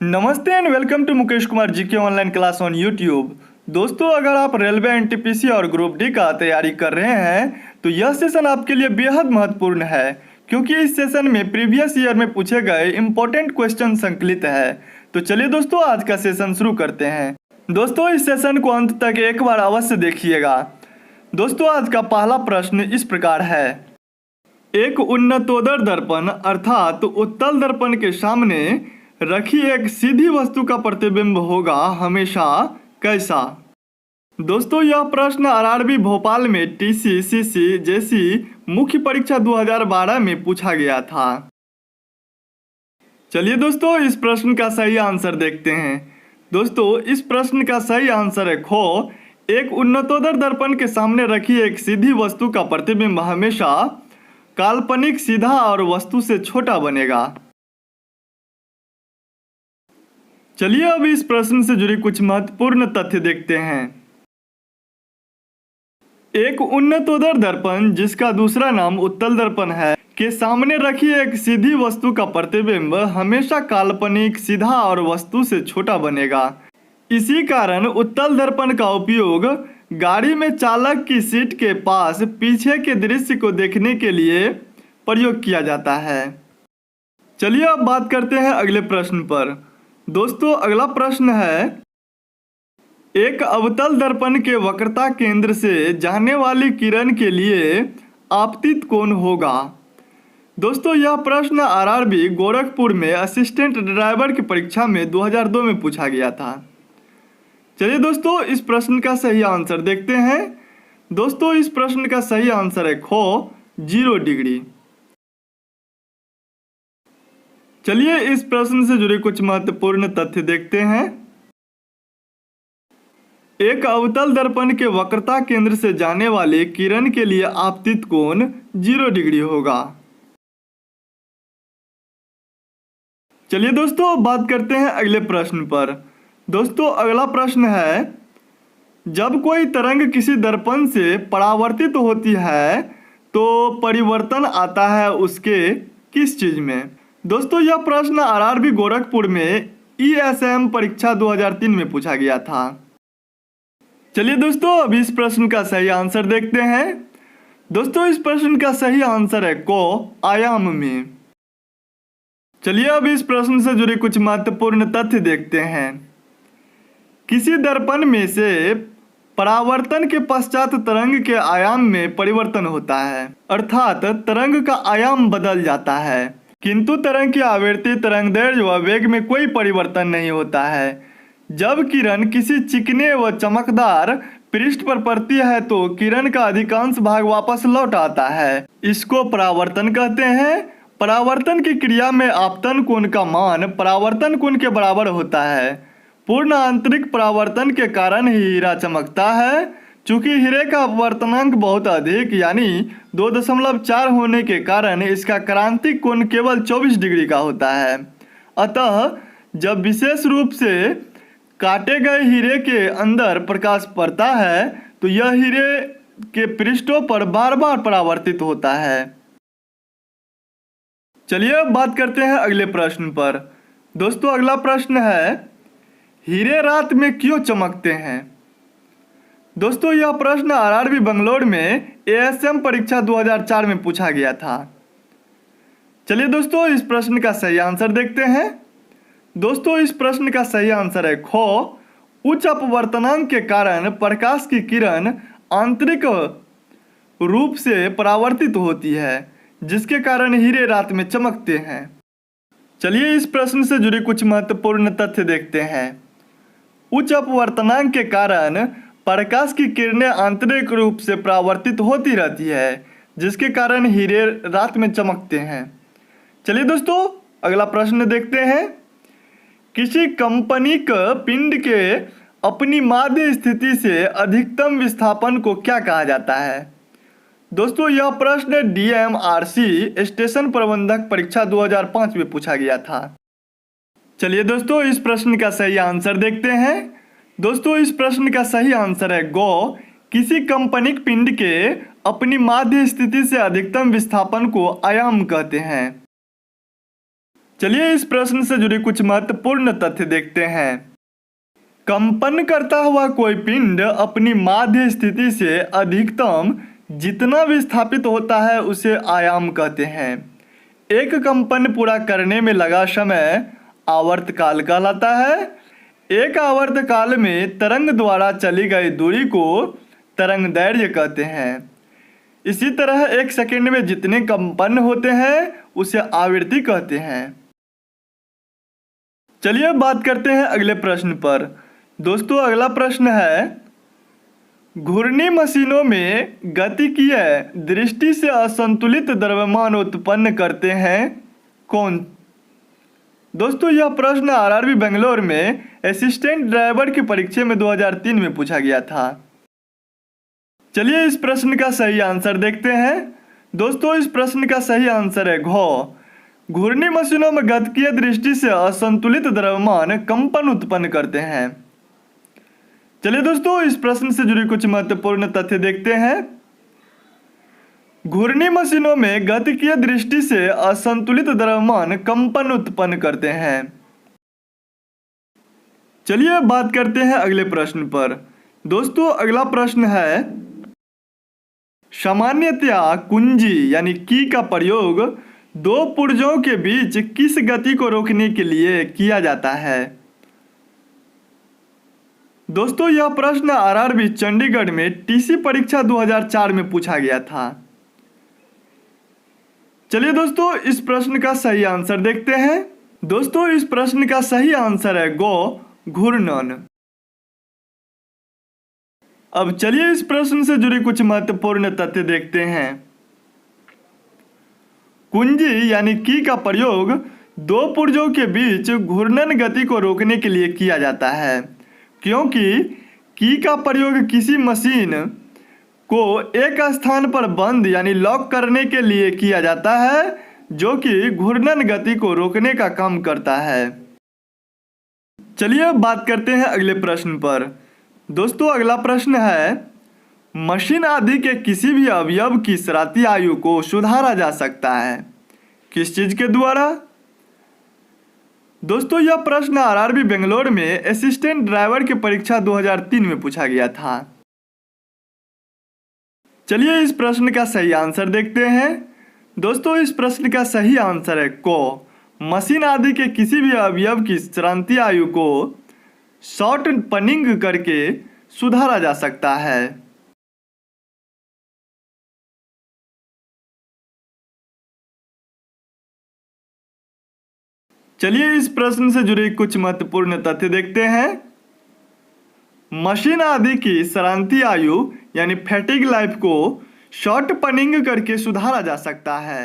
नमस्ते and welcome to Mukesh Kumar GK online class on YouTube. दोस्तों, अगर आप रेलवे एनटीपीसी और ग्रुप डी का तैयारी कर रहे हैं तो यह सेशन आपके लिए बेहद महत्वपूर्ण है, क्योंकि इस सेशन में प्रीवियस ईयर में पूछे गए इंपॉर्टेंट क्वेश्चन संकलित है। तो चलिए दोस्तों, आज का सेशन शुरू करते हैं। दोस्तों, इस सेशन को अंत तक एक बार अवश्य देखिएगा। दोस्तों, आज का पहला प्रश्न इस प्रकार है। एक उन्नतोदर दर्पण अर्थात उत्तल दर्पण के सामने रखी एक सीधी वस्तु का प्रतिबिंब होगा हमेशा कैसा? दोस्तों, यह प्रश्न आरआरबी भोपाल में टीसी, सीसी जैसी मुख्य परीक्षा 2012 में पूछा गया था। चलिए दोस्तों, इस प्रश्न का सही आंसर देखते हैं। दोस्तों, इस प्रश्न का सही आंसर है खो। एक उन्नतोदर दर्पण के सामने रखी एक सीधी वस्तु का प्रतिबिंब हमेशा काल्पनिक सीधा और वस्तु से छोटा बनेगा। चलिए अब इस प्रश्न से जुड़ी कुछ महत्वपूर्ण तथ्य देखते हैं। एक उन्नतोदर दर्पण, जिसका दूसरा नाम उत्तल दर्पण है, के सामने रखी एक सीधी वस्तु का प्रतिबिंब हमेशा काल्पनिक सीधा और वस्तु से छोटा बनेगा। इसी कारण उत्तल दर्पण का उपयोग गाड़ी में चालक की सीट के पास पीछे के दृश्य को देखने के लिए प्रयोग किया जाता है। चलिए अब बात करते हैं अगले प्रश्न पर। दोस्तों, अगला प्रश्न है। एक अवतल दर्पण के वक्रता केंद्र से जाने वाली किरण के लिए आपतित कोण होगा। दोस्तों, यह प्रश्न आरआरबी गोरखपुर में असिस्टेंट ड्राइवर की परीक्षा में 2002 में पूछा गया था। चलिए दोस्तों, इस प्रश्न का सही आंसर देखते हैं। दोस्तों, इस प्रश्न का सही आंसर है खो 0 डिग्री। चलिए इस प्रश्न से जुड़े कुछ महत्वपूर्ण तथ्य देखते हैं। एक अवतल दर्पण के वक्रता केंद्र से जाने वाले किरण के लिए आपतित कोण 0 डिग्री होगा। चलिए दोस्तों, बात करते हैं अगले प्रश्न पर। दोस्तों, अगला प्रश्न है। जब कोई तरंग किसी दर्पण से परावर्तित होती है तो परिवर्तन आता है उसके किस चीज में? दोस्तों, यह प्रश्न आरआरबी गोरखपुर में ईएसएम परीक्षा 2003 में पूछा गया था। चलिए दोस्तों, अब इस प्रश्न का सही आंसर देखते हैं। दोस्तों, इस प्रश्न का सही आंसर है को आयाम में। चलिए अब इस प्रश्न से जुड़े कुछ महत्वपूर्ण तथ्य देखते हैं। किसी दर्पण में से परावर्तन के पश्चात तरंग के आयाम में परिवर्तन होता है, अर्थात तरंग का आयाम बदल जाता है, किंतु तरंग की आवृत्ति, तरंगदैर्घ्य व वेग में कोई परिवर्तन नहीं होता है। जब किरण किसी चिकने व चमकदार पृष्ठ पर पड़ती है तो किरण का अधिकांश भाग वापस लौट आता है। इसको परावर्तन कहते हैं। परावर्तन की क्रिया में आपतन कोण का मान परावर्तन कोण के बराबर होता है। पूर्ण आंतरिक परावर्तन के कारण ही हीरा चमकता है। चूंकि हीरे का अपवर्तनांक बहुत अधिक यानी 2.4 होने के कारण इसका क्रांतिक कोण केवल 24 डिग्री का होता है। अतः जब विशेष रूप से काटे गए हीरे के अंदर प्रकाश पड़ता है तो यह हीरे के पृष्ठों पर बार बार परावर्तित होता है। चलिए अब बात करते हैं अगले प्रश्न पर। दोस्तों, अगला प्रश्न है। हीरे रात में क्यों चमकते हैं? दोस्तों, यह प्रश्न आरआरबी बंगलौर में एएसएम परीक्षा 2004 में पूछा गया था। चलिए दोस्तों, इस प्रश्न का सही आंसर देखते हैं। दोस्तों, इस प्रश्न का सही आंसर है खो उच्च अपवर्तनांक के कारण प्रकाश की किरण आंतरिक रूप से परावर्तित होती है, जिसके कारण हीरे रात में चमकते हैं। चलिए इस प्रश्न से जुड़े कुछ महत्वपूर्ण तथ्य देखते हैं। उच्च अपवर्तनांक के कारण प्रकाश की किरणें आंतरिक रूप से परावर्तित होती रहती है, जिसके कारण हीरे रात में चमकते हैं। चलिए दोस्तों, अगला प्रश्न देखते हैं। किसी कंपनिक पिंड के अपनी माध्य स्थिति से अधिकतम विस्थापन को क्या कहा जाता है? दोस्तों, यह प्रश्न डीएमआरसी स्टेशन प्रबंधक परीक्षा 2005 में पूछा गया था। चलिए दोस्तों, इस प्रश्न का सही आंसर देखते हैं। दोस्तों, इस प्रश्न का सही आंसर है गो किसी कंपनिक पिंड के अपनी माध्य स्थिति से अधिकतम विस्थापन को आयाम कहते हैं। चलिए इस प्रश्न से जुड़े कुछ महत्वपूर्ण तथ्य देखते हैं। कंपन करता हुआ कोई पिंड अपनी माध्य स्थिति से अधिकतम जितना विस्थापित होता है उसे आयाम कहते हैं। एक कंपन पूरा करने में लगा समय आवर्तकाल कहलाता है। एक आवर्तकाल में तरंग द्वारा चली गई दूरी को तरंग दैर्घ्य कहते हैं। इसी तरह एक सेकंड में जितने कंपन होते हैं उसे आवृत्ति कहते हैं। चलिए अब बात करते हैं अगले प्रश्न पर। दोस्तों अगला प्रश्न है, घूर्णी मशीनों में गतिकीय दृष्टि से असंतुलित द्रव्यमान उत्पन्न करते हैं कौन? दोस्तों यह प्रश्न आरआरबी बेंगलोर में असिस्टेंट ड्राइवर की परीक्षा में 2003 में पूछा गया था। चलिए इस प्रश्न का सही आंसर देखते हैं। दोस्तों इस प्रश्न का सही आंसर है घ। घूर्णी मशीनों में गतिकीय दृष्टि से असंतुलित द्रव्यमान कंपन उत्पन्न करते हैं। चलिए दोस्तों इस प्रश्न से जुड़ी कुछ महत्वपूर्ण तथ्य देखते हैं। घूर्णी मशीनों में गतिकीय दृष्टि से असंतुलित द्रव्यमान कंपन उत्पन्न करते हैं। चलिए बात करते हैं अगले प्रश्न पर। दोस्तों अगला प्रश्न है, सामान्यतया कुंजी यानी की का प्रयोग दो पुर्जों के बीच किस गति को रोकने के लिए किया जाता है? दोस्तों यह प्रश्न आरआरबी चंडीगढ़ में टीसी परीक्षा 2004 में पूछा गया था। चलिए दोस्तों इस प्रश्न का सही आंसर देखते हैं। दोस्तों इस प्रश्न का सही आंसर है गो, घूर्णन। अब चलिए इस प्रश्न से जुड़ी कुछ महत्वपूर्ण तथ्य देखते हैं। कुंजी यानी की का प्रयोग दो पुर्जों के बीच घूर्णन गति को रोकने के लिए किया जाता है, क्योंकि की का प्रयोग किसी मशीन को एक स्थान पर बंद यानी लॉक करने के लिए किया जाता है जो कि घूर्णन गति को रोकने का काम करता है। चलिए अब बात करते हैं अगले प्रश्न पर। दोस्तों अगला प्रश्न है, मशीन आदि के किसी भी अवयव की सराती आयु को सुधारा जा सकता है, किस चीज के द्वारा? दोस्तों यह प्रश्न आरआरबी बेंगलोर में असिस्टेंट ड्राइवर की परीक्षा 2003 में पूछा गया था। चलिए इस प्रश्न का सही आंसर देखते हैं। दोस्तों इस प्रश्न का सही आंसर है को, मशीन आदि के किसी भी अवयव की सरांती आयु को शॉर्टनिंग करके सुधारा जा सकता है। चलिए इस प्रश्न से जुड़े कुछ महत्वपूर्ण तथ्य देखते हैं। मशीन आदि की सरांती आयु यानी फैटिग लाइफ को शॉर्टनिंग करके सुधारा जा सकता है।